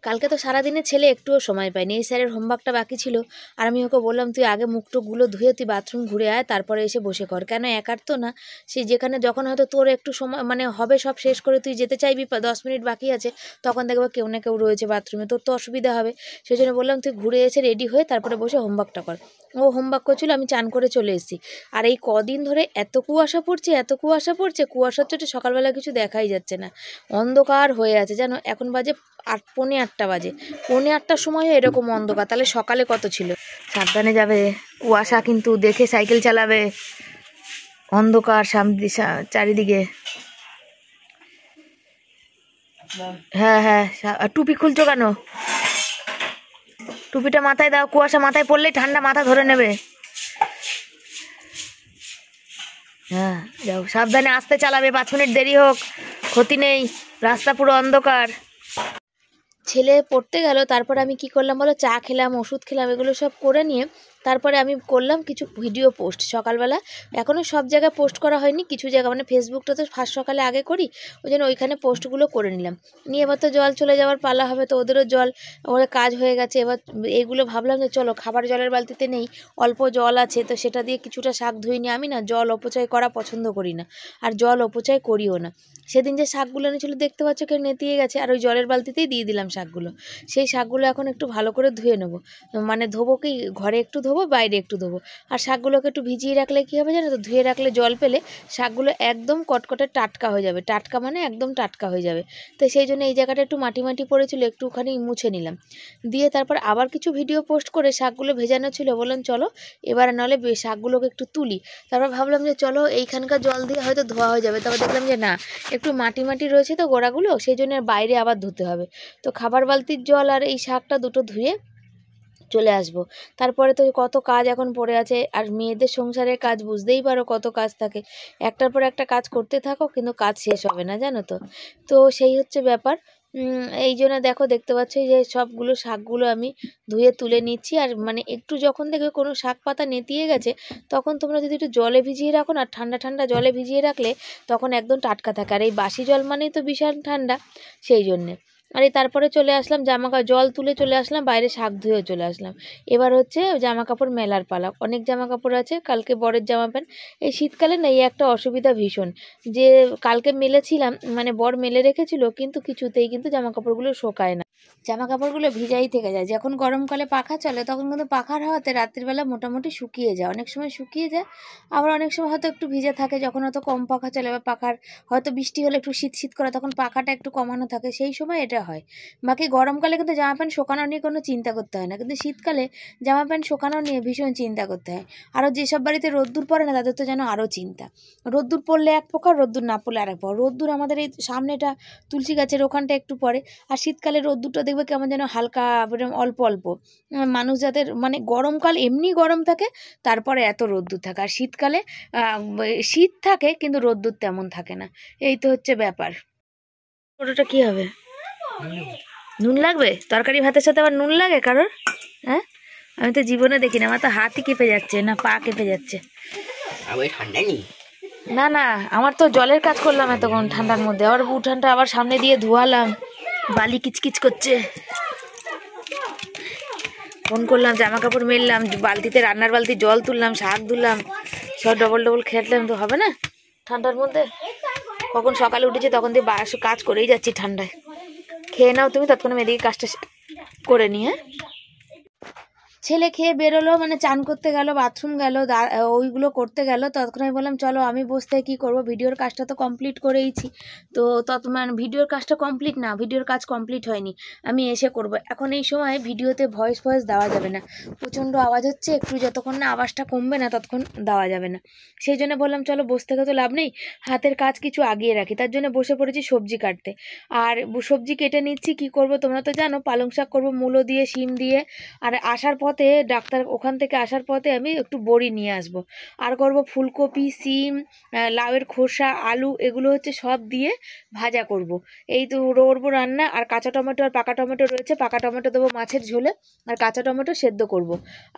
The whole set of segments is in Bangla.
কালকে তো সারাদিনে ছেলে একটুও সময় পায়নি, এই স্যারের হোমওয়ার্কটা বাকি ছিল। আর আমি ওকে বললাম তুই আগে মুখটুকগুলো ধুয়ে তুই বাথরুম ঘুরে আয়, তারপরে এসে বসে কর। কেন একার তো না, সে যেখানে যখন হয়তো তোর একটু সময় মানে হবে সব শেষ করে তুই যেতে চাইবি 10 মিনিট বাকি আছে, তখন দেখবো কেউ না কেউ রয়েছে বাথরুমে, তোর তো অসুবিধা হবে। সেই জন্য বললাম তুই ঘুরে এসে রেডি হয়ে তারপরে বসে হোমওয়ার্কটা কর। ও হোমওয়ার্ক করছিল, আমি চান করে চলে এসেছি। আর এই কদিন ধরে এত কুয়াশা পড়ছে, কুয়াশার চোটে সকালবেলা কিছু দেখাই যাচ্ছে না, অন্ধকার হয়ে আছে জানো। এখন বাজে পৌনে 8টা বাজে, পৌনে 8টার সময় এরকম অন্ধকার, তাহলে সকালে কত ছিল। সাবধানে যাবে, কুয়াশা কিন্তু, দেখে সাইকেল চালাবে, অন্ধকার চারিদিকে। হ্যাঁ হ্যাঁ, টুপি খুলছো কেন? টুপিটা মাথায় দাও, কুয়াশা মাথায় পড়লেই ঠান্ডা মাথা ধরে নেবে। হ্যাঁ যাও, সাবধানে আস্তে চালাবে, 5 মিনিট দেরি হোক ক্ষতি নেই, রাস্তা পুরো অন্ধকার। ছেলে পড়তে গেল, তারপরে আমি কি করলাম বলো, চা খেলাম, ওষুধ খেলাম, এগুলো সব করে নিয়ে তারপরে আমি করলাম কিছু ভিডিও পোস্ট সকালবেলা। এখনও সব জায়গায় পোস্ট করা হয়নি, কিছু জায়গা মানে ফেসবুকটা তো ফার্স্ট সকালে আগে করি, ওই জন্য ওইখানে পোস্টগুলো করে নিলাম। নিয়ে এবার তো জল চলে যাওয়ার পালা হবে, তো ওদেরও জল ওদের কাজ হয়ে গেছে। এবার এইগুলো ভাবলাম যে চলো, খাবার জলের বালতিতে নেই, অল্প জল আছে, তো সেটা দিয়ে কিছুটা শাক ধুয়ে নিয়ে, আমি না জল অপচয় করা পছন্দ করি না, আর জল অপচয় করিও না। সেদিন যে শাকগুলো এনেছিল দেখতে পাচ্ছ কেউ নেতিয়ে গেছে, আর ওই জলের বালতিতেই দিয়ে দিলাম শাকগুলো। সেই শাকগুলো এখন একটু ভালো করে ধুয়ে নেবো, মানে ধোবো কি, ঘরে একটু ধোবো, বাইরে একটু ধোবো। আর শাকগুলোকে একটু ভিজিয়ে রাখলে কী হবে জানো তো, ধুয়ে রাখলে জল পেলে শাকগুলো একদম কটকটে টাটকা হয়ে যাবে, টাটকা মানে একদম টাটকা হয়ে যাবে। তো সেই জন্য এই জায়গাটা একটু মাটি মাটি পড়েছিল, একটুখানি মুছে নিলাম, দিয়ে তারপর আবার কিছু ভিডিও পোস্ট করে শাকগুলো ভেজানো ছিল, বললাম চলো এবার নাহলে শাকগুলোকে একটু তুলি। তারপর ভাবলাম যে চলো এইখানকার জল দিয়ে হয়তো ধোয়া হয়ে যাবে, তারপর দেখলাম যে না, একটু মাটি মাটি রয়েছে তো গোড়াগুলো, সেই জন্য বাইরে আবার ধুতে হবে। তো খাবার বালতির জল আর এই শাকটা দুটো ধুয়ে চলে আসব। তারপরে তো কত কাজ এখন পড়ে আছে, আর মেয়েদের সংসারের কাজ বুঝতেই পারো কত কাজ থাকে, একটার পর একটা কাজ করতে থাকো কিন্তু কাজ শেষ হবে না জানো তো। তো সেই হচ্ছে ব্যাপার। এই জন্য দেখতে পাচ্ছ যে সবগুলো শাকগুলো আমি ধুয়ে তুলে নিচ্ছি। আর মানে একটু যখন দেখবে কোনো শাক পাতা নেতিয়ে গেছে, তখন তোমরা যদি একটু জলে ভিজিয়ে রাখো না, ঠান্ডা ঠান্ডা জলে ভিজিয়ে রাখলে তখন একদম টাটকা থাকে। আর এই বাসি জল মানেই তো বিশাল ঠান্ডা, সেই জন্যে। আর এই তারপরে চলে আসলাম জল তুলে চলে আসলাম বাইরে, শাক ধুয়ে চলে আসলাম। এবার হচ্ছে জামা কাপড় মেলার পালা, অনেক জামা কাপড় আছে, কালকে বরের জামা প্যান্ট। এই শীতকালে না এই একটা অসুবিধা ভীষণ, যে কালকে মেলেছিলাম মানে বর মেলে রেখেছিল, কিন্তু কিছুতেই কিন্তু জামা কাপড়গুলো শোকায় না, জামা কাপড়গুলো ভিজাই থেকে যায়। যখন গরমকালে পাখা চলে তখন কিন্তু পাখার হাওয়াতে রাত্রিবেলা মোটামুটি শুকিয়ে যায়, অনেক সময় শুকিয়ে যায়, আবার অনেক সময় হয়তো একটু ভিজে থাকে, যখন হয়তো কম পাখা চলে বা পাখার হয়তো বৃষ্টি হলে একটু শীত শীত করে, তখন পাখাটা একটু কমানো থাকে, সেই সময় এটা হয়। বাকি গরমকালে কিন্তু জামা প্যান্ট শোকানো নিয়ে কোনো চিন্তা করতে হয় না, কিন্তু শীতকালে জামা প্যান্ট শোকানো নিয়ে ভীষণ চিন্তা করতে হয়। আরও যেসব বাড়িতে রোদ্দুর পড়ে না তাদের তো যেন আরও চিন্তা, রোদ্দুর পড়লে এক প্রকার, রোদ্দুর না পড়লে আরেক প্রকার। রোদ্দুর আমাদের এই সামনেটা তুলসী গাছের ওখানটা একটু পড়ে, আর শীতকালে রোদ্দুরটা দেখবে কেমন যেন হালকা অল্প অল্প। মানুষ যাদের মানে গরমকাল এমনি গরম থাকে, তারপরে এত রোদ্দুর থাকে, আর শীতকালে শীত থাকে কিন্তু রোদ্দুর তেমন থাকে না, এই তো হচ্ছে ব্যাপার। ওটা কি হবে, নুন লাগবে? তরকারি ভাতের সাথে আবার নুন লাগে কারোর? হ্যাঁ, আমি তো জীবনে দেখি না, আমার তো হাতই কেঁপে যাচ্ছে, না পা কেঁপে যাচ্ছে। না না, আমার তো জলের কাজ করলাম এতক্ষণ ঠান্ডার মধ্যে, আবার উঠানটা আবার সামনে দিয়ে ধোয়ালাম, বালি কিচকিচ করছে। ফোন করলাম, জামা কাপড় মেললাম, বালতিতে রান্নার বালতি জল তুললাম, শাক ধুলাম, সব ডবল ডবল খেটলাম, তো হবে না ঠান্ডার মধ্যে। কখন সকালে উঠেছি তখন দিয়ে কাজ করেই যাচ্ছি ঠান্ডায়। খেয়ে নাও তুমি, ততক্ষণে এদিকে কাজটা করে নিয়ে। ছেলে খেয়ে বেরোলো, মানে চান করতে গেল, বাথরুম গেল, ওইগুলো করতে গেল, ততক্ষণ আমি বললাম চলো আমি বসতে কি করব, ভিডিওর কাজটা তো কমপ্লিট করেইছি। তো মানে ভিডিওর কাজটা কমপ্লিট না, ভিডিওর কাজ কমপ্লিট হয়নি, আমি এসে করব। এখন এই সময় ভিডিওতে ভয়েস দেওয়া যাবে না, প্রচণ্ড আওয়াজ হচ্ছে, একটু যতক্ষণ না আওয়াজটা কমবে না ততক্ষণ দেওয়া যাবে না। সেই জন্য বললাম চলো বসে থেকে তো লাভ নেই, হাতের কাজ কিছু আগিয়ে রাখি, তার জন্য বসে পড়েছি সবজি কাটতে। আর সবজি কেটে নিচ্ছি, কি করব তোমরা তো জানো, পালং শাক করবো মূলো দিয়ে, শিম দিয়ে। আর আসার পথ পথে ডাক্তার ওখান থেকে আসার পথে আমি একটু বড়ি নিয়ে আসব। আর করব ফুলকপি, সিম, লাউয়ের খোসা, আলু, এগুলো হচ্ছে সব দিয়ে ভাজা করব। এই তো করবো রান্না। আর কাঁচা টমেটো আর পাকা টমেটো রয়েছে, পাকা টমেটো দেবো মাছের ঝোলে, আর কাঁচা টমেটো সেদ্ধ করব।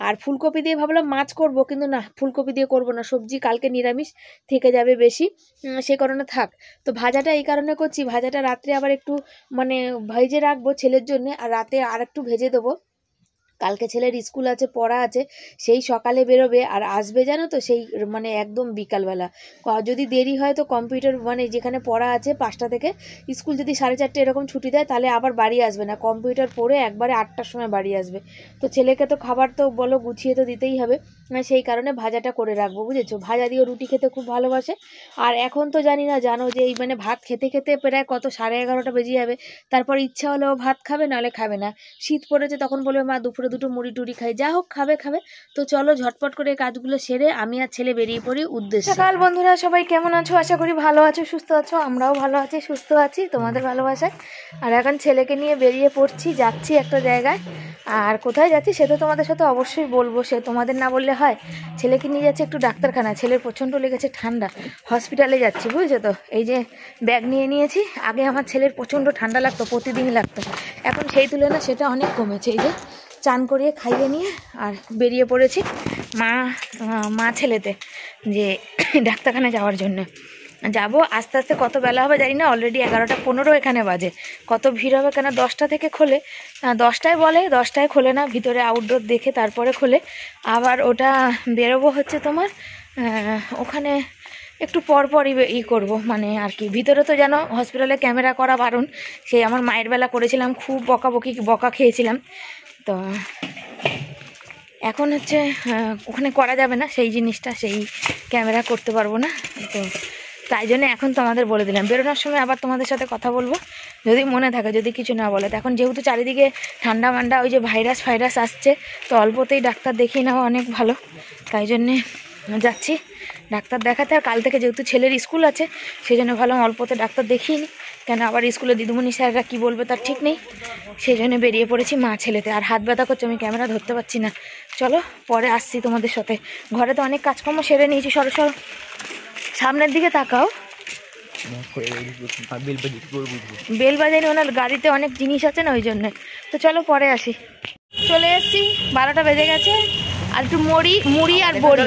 আর ফুলকপি দিয়ে ভাবলাম মাছ করব, কিন্তু না, ফুলকপি দিয়ে করব না, সবজি কালকে নিরামিষ থেকে যাবে বেশি, সে কারণে থাক। তো ভাজাটা এই কারণে করছি, ভাজাটা রাত্রে আবার একটু মানে ভেজে রাখবো ছেলের জন্য, আর রাতে আর একটু ভেজে দেবো। কালকে ছেলের স্কুল আছে, পড়া আছে, সেই সকালে বেরোবে আর আসবে জানো তো সেই মানে একদম বিকালবেলা। যদি দেরি হয় তো কম্পিউটার মানে যেখানে পড়া আছে 5টা থেকে, স্কুল যদি 4:30 এরকম ছুটি দেয় তাহলে আবার বাড়ি আসবে না, কম্পিউটার পড়ে একবারে 8টার সময় বাড়ি আসবে। তো ছেলেকে তো খাবার তো বলো গুছিয়ে তো দিতেই হবে, সেই কারণে ভাজাটা করে রাখবো, বুঝেছো। ভাজা দিয়ে রুটি খেতে খুব ভালোবাসে। আর এখন তো জানি না, জানো যে এই মানে ভাত খেতে খেতে প্রায় কত 11:30 বেজে যাবে, তারপর ইচ্ছা হলেও ভাত খাবে, নাহলে খাবে না। শীত পড়েছে, তখন বলবে মা দুপুরে দুটো মুড়ি টুড়ি খাই, যা হোক খাবে খাবে। তো চলো ঝটপট করে কাজগুলো সেরে আমি আর ছেলে বেরিয়ে পড়ি উদ্দেশ্যে। সকাল বন্ধুরা, সবাই কেমন আছো? আশা করি ভালো আছো, সুস্থ আছো। আমরাও ভালো আছি, সুস্থ আছি তোমাদের ভালোবাসায়। আর এখন ছেলেকে নিয়ে বেরিয়ে পড়ছি, যাচ্ছি একটা জায়গায়। আর কোথায় যাচ্ছি সে তো তোমাদের সাথে অবশ্যই বলবো, সে তোমাদের না বললে হয়। ছেলেকে নিয়ে যাচ্ছি একটু ডাক্তারখানা, ছেলের প্রচণ্ড লেগেছে ঠান্ডা, হসপিটালে যাচ্ছি, বুঝেছো তো। এই যে ব্যাগ নিয়ে নিয়েছি। আগে আমার ছেলের প্রচণ্ড ঠান্ডা লাগতো, প্রতিদিনই লাগতো, এখন সেই তুলনায় সেটা অনেক কমেছে। এই যে চান করিয়ে খাইয়ে নিয়ে আর বেরিয়ে পড়েছি মা ছেলেতে যে ডাক্তারখানা যাওয়ার জন্য। যাবো আস্তে আস্তে, কত বেলা হবে জানি না, অলরেডি 11:15 এখানে বাজে। কত ভিড় হবে, কেন 10টা থেকে খোলে, 10টায় বলে, 10টায় খোলে না, ভিতরে আউটডোর দেখে তারপরে খোলে। আবার ওটা বেরোবো হচ্ছে তোমার ওখানে একটু পরপরই করবো মানে আর কি। ভিতরে তো জানো হসপিটালে ক্যামেরা করা বারণ, সেই আমার মায়ের বেলা করেছিলাম, খুব বকা খেয়েছিলাম। তো এখন হচ্ছে ওখানে করা যাবে না সেই জিনিসটা, সেই ক্যামেরা করতে পারবো না। তো তাই জন্য এখন তোমাদের বলে দিলাম, বেরোনোর সময় আবার তোমাদের সাথে কথা বলবো যদি মনে থাকে, যদি কিছু না বলে। এখন যেহেতু চারিদিকে ঠান্ডা মান্ডা, ওই যে ভাইরাস আসছে, তো অল্পতেই ডাক্তার দেখিয়ে নেওয়া অনেক ভালো। তাই জন্যে যাচ্ছি ডাক্তার দেখাতে। আর কাল থেকে যেহেতু ছেলের স্কুল আছে, সেই জন্য ভাবলাম অল্পতে ডাক্তার দেখিয়ে নিই, কেন আবার স্কুলে দিদিমণি স্যাররা কী বলবে তার ঠিক নেই। সেই জন্য বেরিয়ে পড়েছি মা ছেলেতে। আর হাত ব্যথা করছে, আমি ক্যামেরা ধরতে পারছি না। চলো পরে আসছি তোমাদের সাথে। ঘরে তো অনেক কাজকর্ম সেরে নিয়েছি, সরো সামনের দিকে তাকাও। বেল বাজাইনি, ওনার গাড়িতে অনেক জিনিস আছে না, ওই জন্যে। তো চলো পরে আসি। চলে এসছি, 12টা বেজে গেছে। আর একটু মুড়ি আর বড়ি।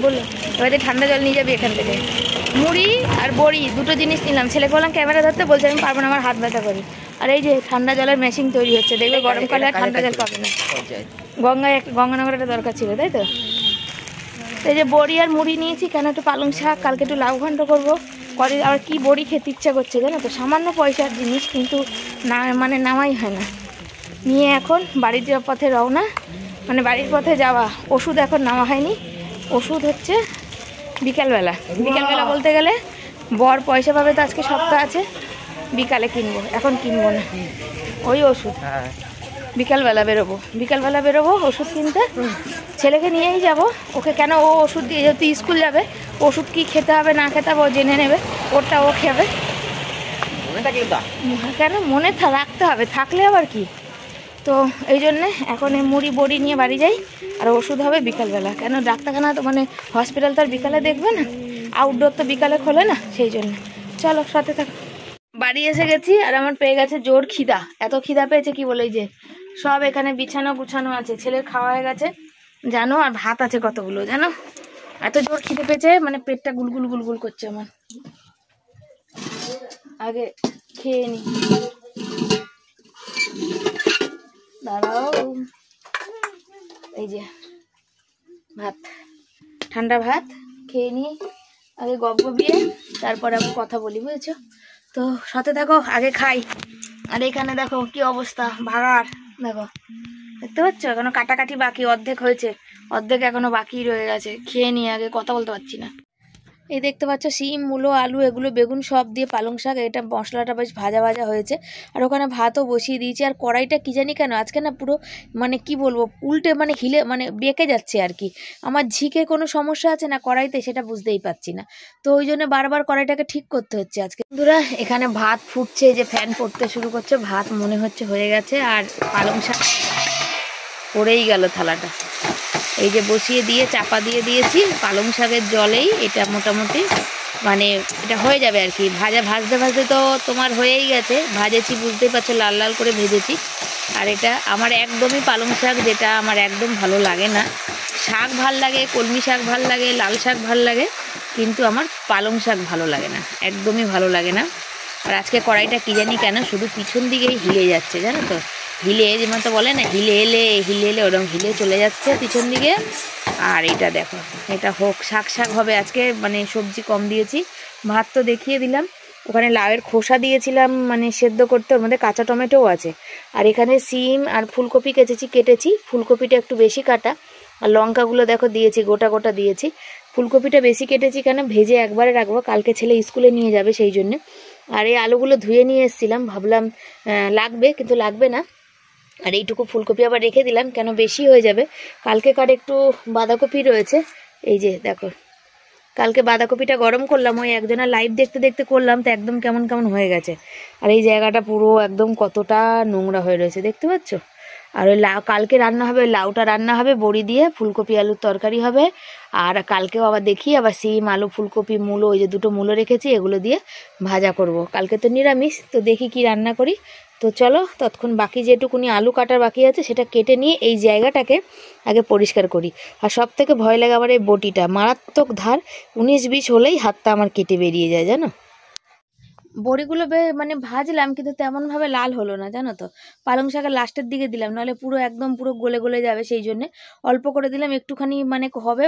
বললো এবারে ঠান্ডা জল নিয়ে যাবি এখান থেকে। মুড়ি আর বড়ি দুটো জিনিস নিলাম। ছেলেকে বললাম ক্যামেরা ধরতে, বলছে আমি পারবো না, আমার হাত ব্যথা করি। আর এই যে ঠান্ডা জলের মেশিন তৈরি হচ্ছে, দেখবে গরমকালে আর ঠান্ডা জল পাবে না। গঙ্গানগরে একটা দরকার ছিল, তাই তো। এই যে বড়ি আর মুড়ি নিয়েছি, কেন একটু পালং শাক, কালকে একটু লাউ ঘন্ট করবো। আর কি বড়ি খেতে ইচ্ছা করছে জানো তো, সামান্য পয়সার জিনিস, কিন্তু না মানে নামাই হয় না। নিয়ে এখন বাড়ির পথে রওনা, মানে বাড়ির পথে যাওয়া। ওষুধ এখন নেওয়া হয়নি, ওষুধ হচ্ছে বিকালবেলা বলতে গেলে বর পয়সা পাবে তো, আজকে সপ্তাহ আছে, বিকালে কিনবো, এখন কিনবো না ওই ওষুধ। বিকালবেলা বেরোবো ওষুধ কিনতে। ছেলেকে নিয়েই যাব ওকে, কেন ও ওষুধ দিয়ে যেহেতু স্কুল যাবে, ওষুধ কি খেতে হবে না খেতে হবে ও জেনে নেবে, ওরটা ও খাবে। কেন মনে রাখতে হবে, থাকলে আবার কি। তো এই জন্যে এখন এই মুড়ি বড়ি নিয়ে বাড়ি যাই, আর ওষুধ হবে বিকালবেলা। কেন ডাক্তারখানা তো মানে হসপিটাল তো আর বিকালে দেখবে না, আউটডোর তো বিকালে খোলে না, সেই জন্য। চলো সাথে থাকো। বাড়ি এসে গেছি, আর আমার পেয়ে গেছে জোর খিদা। এত খিদা পেয়েছে কি বলে, যে সব এখানে বিছানো গুছানো আছে, ছেলের খাওয়া হয়ে গেছে জানো, আর ভাত আছে কতগুলো জানো। এত জোর খিদে পেয়েছে, মানে পেটটা গুলগুল করছে আমার। আগে খেয়ে নি, দাঁড়াও। এই যে ভাত, ঠান্ডা ভাত খেয়ে নি আগে, গবিয়ে তারপর আমি কথা বলি, বুঝেছো তো। সাথে দেখো, আগে খাই। আর এখানে দেখো কি অবস্থা, ভাগার দেখো, দেখতে পাচ্ছ, এখনো কাটাকাটি বাকি, অর্ধেক হয়েছে, অর্ধেক এখনো বাকি রয়ে গেছে। খেয়ে নিয়ে আগে কথা বলতে পারছি না। এই দেখতে পাচ্ছ সিম, মূলো, আলু, এগুলো বেগুন সব দিয়ে পালং শাক, এটা মশলাটা বেশ ভাজা হয়েছে। আর ওখানে ভাতও বসিয়ে দিয়েছি। আর কড়াইটা কি জানি কেন আজকে না পুরো মানে কি বলবো, উল্টে মানে হিলে মানে বেঁকে যাচ্ছে আর কি। আমার ঝিকে কোনো সমস্যা আছে না কড়াইতে, সেটা বুঝতেই পারছি না। তো ওই জন্য বারবার কড়াইটাকে ঠিক করতে হচ্ছে আজকে। বন্ধুরা এখানে ভাত ফুটছে, যে ফ্যান পড়তে শুরু করছে, ভাত মনে হচ্ছে হয়ে গেছে। আর পালং শাক পড়েই গেল থালাটা। এই যে বসিয়ে দিয়ে চাপা দিয়ে দিয়েছি পালং শাকের জলেই, এটা মোটামুটি মানে এটা হয়ে যাবে আর কি। ভাজতে ভাজতে তো তোমার হয়েই গেছে, ভাজেছি বুঝতেই পারছো, লাল লাল করে ভেজেছি। আর এটা আমার একদমই পালং শাক, যেটা আমার একদম ভালো লাগে না। শাক ভাল লাগে, কলমি শাক ভাল লাগে, লাল শাক ভাল লাগে, কিন্তু আমার পালং শাক ভালো লাগে না, একদমই ভালো লাগে না। আর আজকে কড়াইটা কী জানি কেন শুধু পিছন দিকেই হিলে যাচ্ছে, জানো তো, হিলে যেমন তো বলে না হিলে এলে ওরকম হিলে চলে যাচ্ছে পিছন দিকে। আর এটা দেখো, এটা হোক শাক হবে আজকে, মানে সবজি কম দিয়েছি। ভাত তো দেখিয়ে দিলাম, ওখানে লাউয়ের খোসা দিয়েছিলাম মানে সেদ্ধ করতে, ওর মধ্যে কাঁচা টমেটোও আছে। আর এখানে সিম আর ফুলকপি কেটেছি, ফুলকপিটা একটু বেশি কাটা, আর লঙ্কাগুলো দেখো দিয়েছি, গোটা গোটা দিয়েছি। ফুলকপিটা বেশি কেটেছি কেন, ভেজে একবারে রাখবো, কালকে ছেলে স্কুলে নিয়ে যাবে সেই জন্যে। আর এই আলুগুলো ধুয়ে নিয়ে এসেছিলাম, ভাবলাম লাগবে, কিন্তু লাগবে না। আর এইটুকু ফুলকপি আবার রেখে দিলাম, কেন বেশি হয়ে যাবে। কালকে কার একটু বাঁধাকপি রয়েছে, এই যে দেখো, কালকে বাঁধাকপিটা গরম করলাম, ওই একজনের লাইভ দেখতে দেখতে করলাম, তো একদম কেমন কেমন হয়ে গেছে। আর এই জায়গাটা পুরো একদম কতটা নোংরা হয়ে রয়েছে দেখতে পাচ্ছ। আর ওই কালকে রান্না হবে, ওই লাউটা রান্না হবে বড়ি দিয়ে, ফুলকপি আলুর তরকারি হবে। আর কালকেও আবার দেখি আবার সিম আলু ফুলকপি মূলো, ওই যে দুটো মূলো রেখেছি, এগুলো দিয়ে ভাজা করব। কালকে তো নিরামিষ, তো দেখি কি রান্না করি। তো চলো ততক্ষণ বাকি যেটুকুনি আলু কাটার বাকি আছে সেটা কেটে নিয়ে এই জায়গাটাকে আগে পরিষ্কার করি। আর সব থেকে ভয় লাগে আমার এই বটিটা, মারাত্মক ধার, 19-20 হলেই হাতটা আমার কেটে বেরিয়ে যায় জানো। বড়িগুলো মানে ভাজলাম, কিন্তু তেমনভাবে লাল হলো না জানো তো। পালং শাকের লাস্টের দিকে দিলাম, নাহলে পুরো একদম পুরো গলে গলে যাবে, সেই জন্যে অল্প করে দিলাম, একটুখানি মানে হবে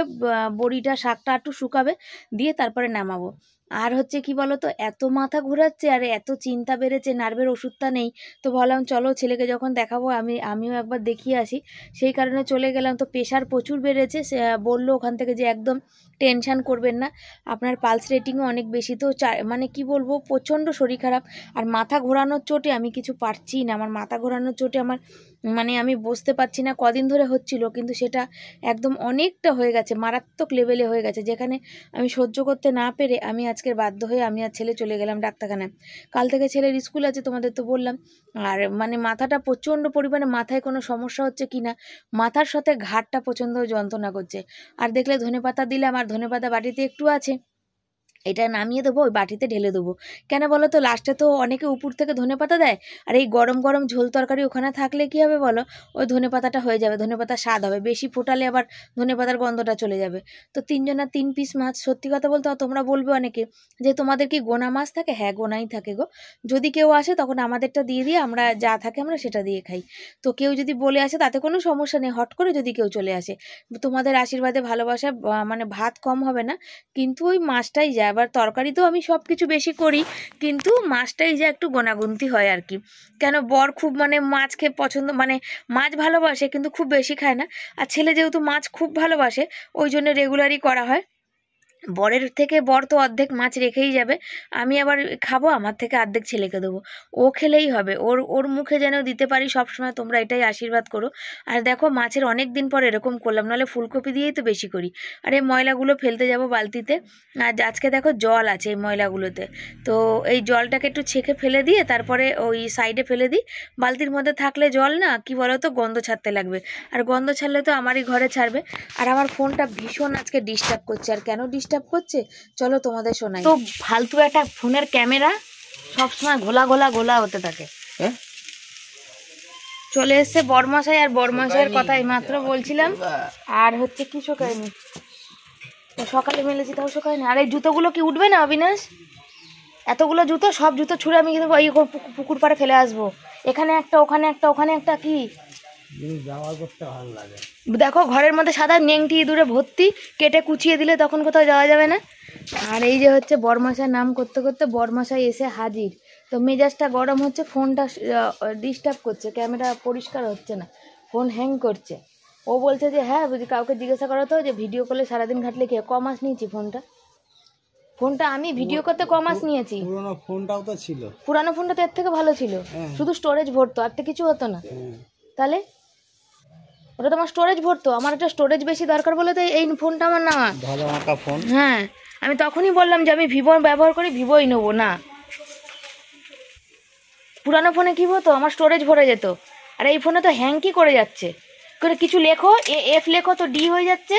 বড়িটা, শাকটা একটু শুকাবে, দিয়ে তারপরে নামাবো। আর হচ্ছে কি বলো তো, এত মাথা ঘোরাচ্ছে আর এত চিন্তা বেড়েছে, নার্ভের ওষুধটা নেই, তো ভাবলাম চলো ছেলেকে যখন দেখাবো আমিও একবার দেখিয়ে আসি, সেই কারণে চলে গেলাম। তো প্রেশার প্রচুর বেড়েছে, সে বললো ওখান থেকে যে একদম টেনশান করবেন না, আপনার পালস রেটিংও অনেক বেশি। তো মানে কি বলবো, প্রচণ্ড শরীর খারাপ। আর মাথা ঘোরানোর চোটে আমি কিছু পারছি না, আমার মাথা ঘোরানোর চোটে আমার মানে আমি বসতে পারছি না, কদিন ধরে হচ্ছিল, কিন্তু সেটা একদম অনেকটা হয়ে গেছে, মারাত্মক লেভেলে হয়ে গেছে, যেখানে আমি সহ্য করতে না পেরে আমি আজকের বাধ্য হয়ে আমি আর ছেলে চলে গেলাম ডাক্তারখানায়। কাল থেকে ছেলের স্কুল আছে, তোমাদের তো বললাম। আর মানে মাথাটা প্রচণ্ড পরিমাণে, মাথায় কোনো সমস্যা হচ্ছে কি না, মাথার সাথে ঘাড়টা প্রচণ্ড যন্ত্রণা করছে। আর দেখলে ধনেপাতা দিলাম, আর ধনেপাতা বাটিতে একটু আছে, এটা নামিয়ে দেবো, ওই বাটিতে ঢেলে দেবো। কেন বলো তো, লাস্টে তো অনেকে উপর থেকে ধনেপাতা দেয়, আর এই গরম গরম ঝোল তরকারি ওখানে থাকলে কি হবে বলো, ওই ধনেপাতাটা হয়ে যাবে, ধনেপাতার স্বাদ হবে, বেশি ফোটালে আবার ধনেপাতার গন্ধটা চলে যাবে। তো 3 জনের 3 পিস মাছ, সত্যি কথা বলতে তোমরা বলবে অনেকে যে তোমাদের কি গোনা মাছ থাকে, হ্যাঁ গোনাই থাকে গো। যদি কেউ আসে তখন আমাদেরটা দিয়ে আমরা যা থাকে আমরা সেটা দিয়ে খাই। তো কেউ যদি বলে আসে তাতে কোনো সমস্যা নেই, হট করে যদি কেউ চলে আসে, তোমাদের আশীর্বাদে ভালোবাসা মানে ভাত কম হবে না, কিন্তু ওই মাছটাই যায়। আবার তরকারি তো আমি সব কিছু বেশি করি, কিন্তু মাছটাই যা একটু গোনাগুনতি হয় আর কি। কেন বর খুব মানে মাছ খেয়ে পছন্দ, মানে মাছ ভালোবাসে কিন্তু খুব বেশি খায় না। আর ছেলে যেহেতু মাছ খুব ভালোবাসে, ওই জন্য রেগুলারই করা হয়। বর তো অর্ধেক মাছ রেখেই যাবে, আমি আবার খাবো, আমার থেকে অর্ধেক ছেলেকে দেবো, ও খেলেই হবে, ওর মুখে যেন দিতে পারি সবসময়, তোমরা এটাই আশীর্বাদ করো। আর দেখো মাছের অনেক দিন পর এরকম করলাম, নাহলে ফুলকপি দিয়েই তো বেশি করি। আর এই ময়লাগুলো ফেলতে যাব বালতিতে, আর আজকে দেখো জল আছে এই ময়লাগুলোতে, তো এই জলটাকে একটু ছেঁকে ফেলে দিয়ে তারপরে ওই সাইডে ফেলে দিই। বালতির মধ্যে থাকলে জল না কি বলো তো, গন্ধ ছাড়তে লাগবে, আর গন্ধ ছাড়লে তো আমারই ঘরে ছাড়বে। আর আমার ফোনটা ভীষণ আজকে ডিস্টার্ব করছে, আর কেন ডিস্টার্ব করছে চলো তোমাদের শোনাই। তো ফালতু একটা ফোনের ক্যামেরা সবসময় ঘোলা হতে থাকে। চলে এসছে বরমশাই, আর বরমশাইয়ের কথা এইমাত্র বলছিলাম। আর হচ্ছে কি শোকায়নি, সকালে মেলেছি তাও শোকায়নি। আর এই জুতোগুলো কি উঠবে না অবিনাশ? এতগুলো জুতো, সব জুতো ছুঁড়ে আমি কিন্তু এই পুকুর পাড়ে ফেলে আসবো। এখানে একটা, ওখানে একটা, ওখানে একটা, কি দেখো ঘরের মধ্যে সাদা নেংটি ইঁদুরে ভর্তি, কেটে কুচিয়ে দিলে তখন কোথাও যাওয়া যাবে না। আর এই যে হচ্ছে বরমশাই নাম করতে করতে বরমশাই এসে হাজির। তো মেজাজটা গরম হচ্ছে, ফোনটা ডিস্টার্ব করছে, ক্যামেরা পরিষ্কার হচ্ছে না, ফোন হ্যাং করছে। ও বলছে যে হ্যাঁ বুঝি, কাউকে জিজ্ঞাসা করো তো যে ভিডিও কলে সারাদিন ঘাটলে কি কমাস নিয়েছি ফোনটা আমি ভিডিও করতে কমাস নিয়েছি। পুরনো ফোনটাও তো ছিল, পুরানো ফোনটা তো এর থেকে ভালো ছিল, শুধু স্টোরেজ ভরতো, আর তো কিছু হতো না। তাহলে ওটা তোমার স্টোরেজ ভরতো, আমার একটা স্টোরেজ বেশি দরকার বলে তো এই ফোনটা আমার না ভালো মাকা ফোন। হ্যাঁ আমি তখনই বললাম যে আমি ভিভো ব্যবহার করি, ভিভোই নেবো না। পুরানো ফোনে কি হতো, আমার স্টোরেজ ভরে যেত, আর এই ফোনে তো হ্যাং কি করে যাচ্ছে। করে কিছু লেখো, এফ লেখো তো ডি হয়ে যাচ্ছে,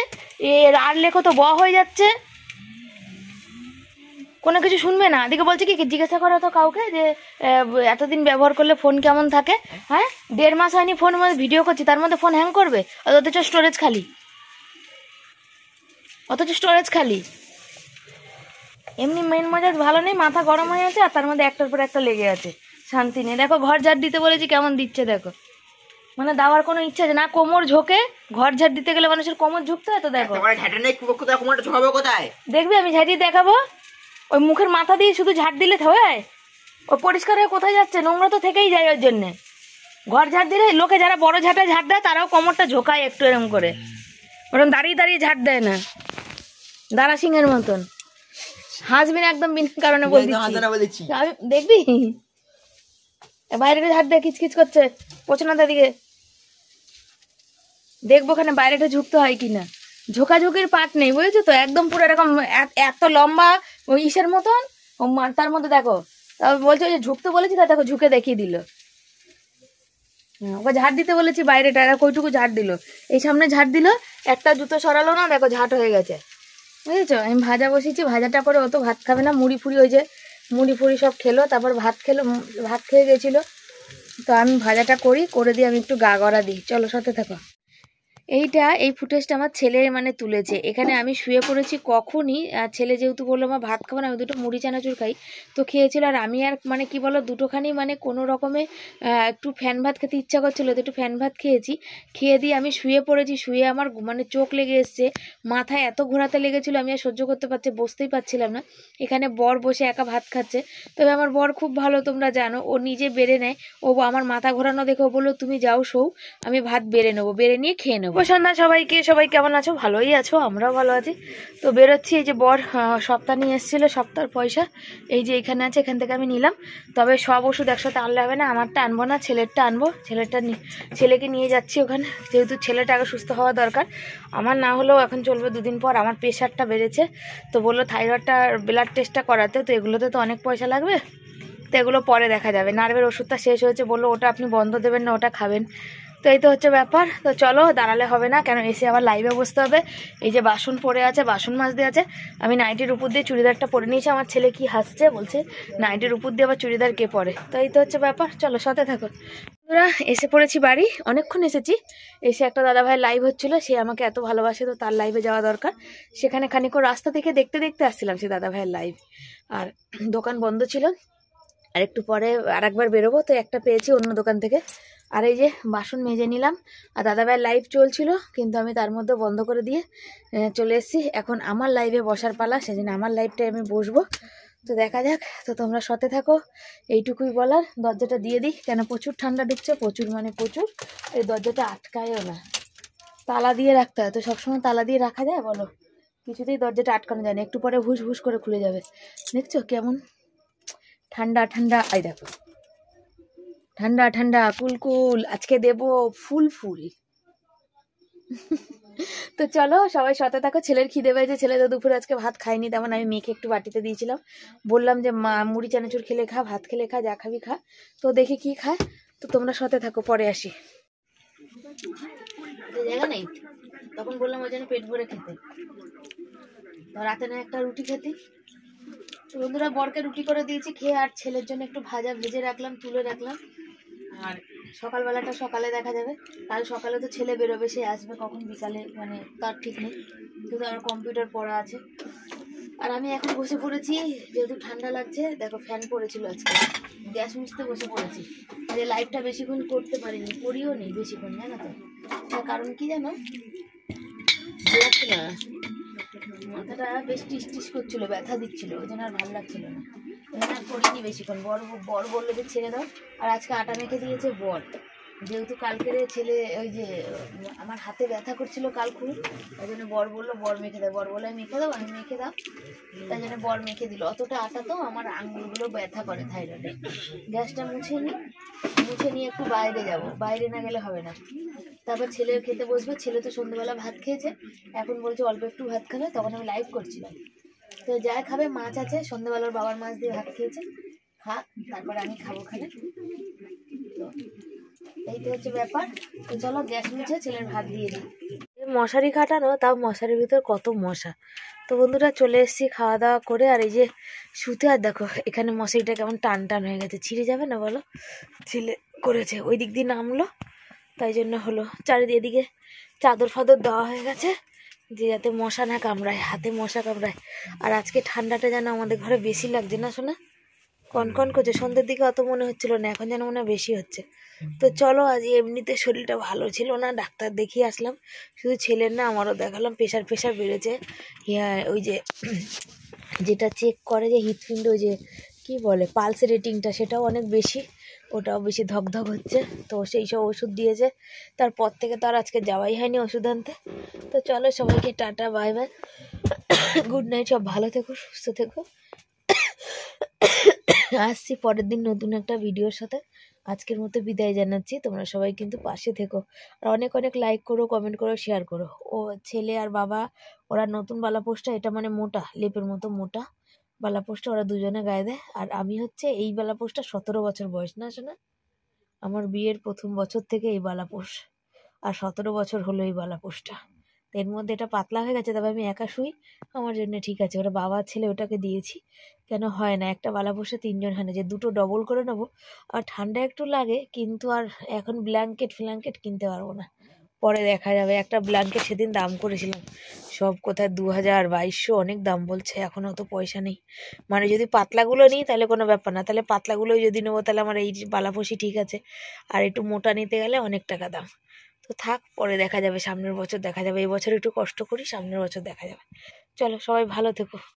আর লেখো তো ব হয়ে যাচ্ছে, কোনো কিছু শুনবে না। দিকে বলছে কি জিজ্ঞাসা করো তো কাউকে যে এতদিন ব্যবহার করলে ফোন কেমন থাকে। হ্যাঁ 1.5 মাস হয়নি ফোনের মধ্যে ভিডিও করছি, তার মধ্যে ফোন হ্যাং করবে, অথচ স্টোরেজ খালি, এমনি মেন মজা ভালো নেই, মাথা গরম হয়ে আছে আর তার মধ্যে একটার পর একটা লেগে আছে, শান্তি নেই। দেখো ঘর ঝাড় দিতে বলেছি কেমন দিচ্ছে দেখো, মানে দেওয়ার কোনো ইচ্ছা আছে না, কোমর ঝোঁকে। ঘর ঝাড় দিতে গেলে মানুষের কোমর ঝুঁকতে হয় তো। দেখো দেখবি আমি ঝাড়িয়ে দেখাবো, ওই মুখের মাথা দিয়ে শুধু ঝাড় দিলে হয়? ওই পরিষ্কার হয়ে কোথায় যাচ্ছে? নোংরা তো থেকেই যায় ওর জন্যে। ঘর ঝাড় দিলে লোকে যারা বড় ঝাঁটা ঝাড় দেয় তারাও কোমরটা ঝোঁকায় একটু এরম করে, ওরকম দাঁড়িয়ে দাঁড়িয়ে ঝাড় দেয় না, দারা সিং এর মতন হাসবি না একদম বিনা কারণে বলছি। দেখবি বাইরে ঝাড় দেয়, কিচকিচ করছে পোছনাদের দিকে, দেখবো ওখানে বাইরেটা ঝুঁকতে হয় কিনা। ঝোঁকাঝুঁকির পাট নেই বুঝেছো তো, একদম পুরো এরকম এত লম্বা ওই ইসের মতন, তার মধ্যে দেখো বলছে যে ঝুঁকতে বলেছি, তা দেখো ঝুঁকে দেখিয়ে দিল। ওকে ঝাড় দিতে বলেছি বাইরেটা, কইটুকু ঝাড় দিল, এই সামনে ঝাড় দিল, একটা জুতো সরালো না, দেখো ঝাঁট হয়ে গেছে বুঝেছো। আমি ভাজা বসিয়েছি, ভাজাটা করে ও তো ভাত খাবে না, মুড়ি ফুড়ি হয়েছে, মুড়ি ফুড়ি সব খেলো, তারপর ভাত খেয়ে গেছিলো। তো আমি ভাজাটা করে দিয়ে আমি একটু গা গড়া দিই, চলো সাথে থাকো। এই ফুটেজটা আমার ছেলে মানে তুলেছে। এখানে আমি শুয়ে পড়েছি কখনই, আর ছেলে যেহেতু বললো আমার ভাত খাবো না, আমি দুটো মুড়ি চানাচুর খাই, তো খেয়েছিল। আর আমি আর মানে কি বলো দুটোখানি মানে কোনো রকমে একটু ফ্যান ভাত খেতে ইচ্ছা করছিলো, তো একটু ফ্যান ভাত খেয়েছি, খেয়ে দিয়ে আমি শুয়ে পড়েছি। শুয়ে আমার মানে চোখ লেগে এসছে, মাথায় এত ঘোরাতে লেগেছিলো, আমি আর সহ্য করতে পারছি, বসতেই পারছিলাম না। এখানে বর বসে একা ভাত খাচ্ছে, তবে আমার বর খুব ভালো, তোমরা জানো, ও নিজে বেড়ে নেয়। ও আমার মাথা ঘোরানো দেখে ও বললো তুমি যাও শোও, আমি ভাত বেড়ে নেবো, বেড়ে নিয়ে খেয়ে নেবো। সন্ধ্যা সবাইকে, সবাই কেমন আছো? ভালোই আছো? আমরাও ভালো আছি। তো বেরোচ্ছি, এই যে বর সপ্তাহ নিয়ে এসেছিলো, সপ্তাহের পয়সা এই যে এখানে আছে, এখান থেকে আমি নিলাম। তবে সব ওষুধ একসাথে আনলে হবে না, আমারটা আনবো না, ছেলেরটা আনবো। ছেলেকে নিয়ে যাচ্ছি ওখানে, যেহেতু ছেলেটা আগে সুস্থ হওয়া দরকার, আমার না হলেও এখন চলবে 2 দিন পর। আমার প্রেশারটা বেড়েছে, তো বললো থাইরয়েডটা ব্লাড টেস্টটা করাতে, তো এগুলোতে তো অনেক পয়সা লাগবে, তো এগুলো পরে দেখা যাবে। নার্ভের ওষুধটা শেষ হয়েছে, বললো ওটা আপনি বন্ধ দেবেন না, ওটা খাবেন। তো এই তো হচ্ছে ব্যাপার। তো চলো, দাঁড়ালে হবে না, কেন এসে আবার লাইভে বসতে হবে। এই যে বাসন পড়ে আছে, বাসন মাজতে আছে। আমি নাইটির উপর দিয়ে চুড়িদারটা পরে নিয়েছি। আমার ছেলে কি হাসছে, বলছে নাইটির উপর দিয়ে আবার চুড়িদার কে পরে। তো এই তো হচ্ছে ব্যাপার, চলো সাথে থাকো। বন্ধুরা এসে পড়েছি বাড়ি, অনেকক্ষণ এসেছি। এসে একটা দাদাভাই লাইভ হচ্ছিল, সে আমাকে এত ভালোবাসে, তো তার লাইভে যাওয়া দরকার। সেখানে খানিকক্ষণ রাস্তা থেকে দেখতে দেখতে আসছিলাম সে দাদাভাইয়ের লাইভ, আর দোকান বন্ধ ছিল। আর একটু পরে আর একবার বেরোবো, তো একটা পেয়েছি অন্য দোকান থেকে। আর এই যে বাসন মেজে নিলাম, আর দাদাভাইয়ের লাইভ চলছিল, কিন্তু আমি তার মধ্যে বন্ধ করে দিয়ে চলে এসেছি। এখন আমার লাইভে বসার পালা, সেজন্য আমার লাইভটাই আমি বসবো। তো দেখা যাক, তো তোমরা সাথে থাকো, এইটুকুই বলার। দরজাটা দিয়ে দিই, কেন প্রচুর ঠান্ডা ঢুকছে, প্রচুর মানে প্রচুর। এই দরজাটা আটকায়ও না, তালা দিয়ে রাখতে হয়, তো সবসময় তালা দিয়ে রাখা যায় বলো? কিছুতেই দরজাটা আটকানো যায় না, একটু পরে হুস হুস করে খুলে যাবে। দেখছো কেমন ঠান্ডা ঠান্ডা, এই দেখো ঠান্ডা ঠান্ডা কুলকুল, আজকে দেবো ফুল ফুল। তো চলো সবাই সাথে থাকো। ছেলের খিদে পেয়েছে, ছেলে তো দুপুরে আজকে ভাত খায়নি, তেমন আমি মেখে একটু বাটিতে দিয়েছিলাম, বললাম যে মা মুড়ি চানাচুর খেলে খা, ভাত খেলে খা, যা খাবি খা। তো দেখি কি খায়, তো তোমরা সাথে থাকো, পরে আসি। জায়গা নেই, তখন বললাম ওই জন্য পেট ভরে খেতে, তো রাতে না একটা রুটি খেতে। তো বন্ধুরা বরকে রুটি করে দিয়েছি খেয়ে, আর ছেলের জন্য একটু ভাজা ভেজে রাখলাম, তুলে রাখলাম। আর সকালবেলাটা সকালে দেখা যাবে, কাল সকালে তো ছেলে বেরোবে, সে আসবে কখন বিকালে মানে তার ঠিক নেই, কিন্তু আমার কম্পিউটার পড়া আছে। আর আমি এখন বসে পড়েছি, যেহেতু ঠান্ডা লাগছে, দেখো ফ্যান পড়েছিল আজকে, গ্যাস মুছতে বসে পড়েছি। যে লাইভটা বেশিক্ষণ করতে পারিনি, করিও নি বেশিক্ষণ, জানো তো তার কারণ কি জানো, ভালো লাগছিল না, মাথাটা বেশ টিস টিস করছিল, ব্যথা দিচ্ছিল, ওই জন্য আর ভালো লাগছিল না, ওই জন্য আর করিনি বেশিক্ষণ। বর বললো যে ছেড়ে দাও, আর আজকে আটা মেখে দিয়েছে বর, যেহেতু কালকের ছেলে ওই যে আমার হাতে ব্যথা করছিল কাল খুব, ওই জন্য বর বললো বর মেখে দেয়, বর বলে মেখে দাও, আমি মেখে দাও, তাই জন্য বর মেখে দিল। অতটা আটা তো আমার আঙুলগুলো ব্যথা করে থাইরয়েডে। গ্যাসটা মুছে নিয়ে একটু বাইরে যাব, বাইরে না গেলে হবে না। তারপর ছেলে খেতে বসবে, ছেলে তো সন্ধ্যেবেলা ভাত খেয়েছে, এখন বলছে অল্প একটু ভাত খাবে, তখন আমি লাইভ করছিলাম। তো যাই খাবে, মাছ আছে সন্ধ্যেবেলার বাবার মাছ দিয়ে ভাত খেয়েছে, খা, তারপর আমি খাবো খানে। তো এই তো হচ্ছে ব্যাপার। তো চলো গ্যাস মুছে ছেলের ভাত দিয়ে দিই। মশারি খাটানো, তাও মশারির ভিতর কত মশা। তো বন্ধুরা চলে এসেছি খাওয়া দাওয়া করে, আর এই যে শুতে, আর দেখো এখানে মশারিটা কেমন টান টান হয়ে গেছে, ছিঁড়ে যাবে না বলো? ছিলে করেছে, ওই দিক দিয়ে নামলো, তাই জন্য হলো। চারিদিকে চাদর ফাদর দেওয়া হয়ে গেছে যে যাতে মশা না কামড়ায়, হাতে মশা কামড়ায়। আর আজকে ঠান্ডাটা যেন আমাদের ঘরে বেশি লাগছে না শোনা? কনকন করছে, সন্ধ্যের দিকে অত মনে হচ্ছিল না, এখন যেন মনে হয় বেশি হচ্ছে। তো চলো, আজ এমনিতে শরীরটা ভালো ছিল না, ডাক্তার দেখিয়ে আসলাম। শুধু ছেলের না, আমারও দেখালাম, প্রেশার বেড়েছে। ওই যে যেটা চেক করে যে হৃৎপিণ্ড, ওই যে কি বলে পালস রেটিংটা, সেটাও অনেক বেশি, ওটাও বেশি ধকধক হচ্ছে। তো সেই সব ওষুধ দিয়েছে, তারপর থেকে তো আর আজকে যাওয়াই হয়নি ওষুধ আনতে। তো চলো সবাইকে tata bye bye, good night, সব ভালো থেকো, সুস্থ থেকো। আসছি পরের দিন নতুন একটা ভিডিওর সাথে। আজকের মতো বিদায় জানাচ্ছি, তোমরা সবাই কিন্তু পাশে থেকো, আর অনেক অনেক লাইক করো, কমেন্ট করো, শেয়ার করো। ও ছেলে আর বাবা, ওরা নতুন বালাপোস্টটা, এটা মানে মোটা, লেপের মতো মোটা বালাপোস্টটা ওরা দুজনে গায়ে দেয়। আর আমি হচ্ছে এই বালাপোস্টটা 17 বছর বয়স না শোনা, আমার বিয়ের প্রথম বছর থেকে এই বালাপোষ, আর 17 বছর হলো এই বালাপোষটা। এর মধ্যে এটা পাতলা হয়ে গেছে, তবে আমি একা শুই, আমার জন্য ঠিক আছে। ওরা বাবা ছেলে ওটাকে দিয়েছি, কেন হয় না একটা বালাপোষে 3 জন হয় না, যে দুটো ডবল করে নেবো। আর ঠান্ডা একটু লাগে, কিন্তু আর এখন ব্ল্যাঙ্কেট কিনতে পারবো না, পরে দেখা যাবে। একটা ব্ল্যাঙ্কেট সেদিন দাম করেছিলাম, সব কোথায় 2000 2200, অনেক দাম বলছে, এখন অত পয়সা নেই। মানে যদি পাতলাগুলো নিই তাহলে কোনো ব্যাপার না, তাহলে পাতলাগুলোই যদি নেবো তাহলে আমার এই বালাপোষি ঠিক আছে, আর একটু মোটা নিতে গেলে অনেক টাকা দাম। তো থাক, পরে দেখা যাবে, সামনের বছর দেখা যাবে, এই বছর একটু কষ্ট করি, সামনের বছর দেখা যাবে। চলো সবাই ভালো থেকো।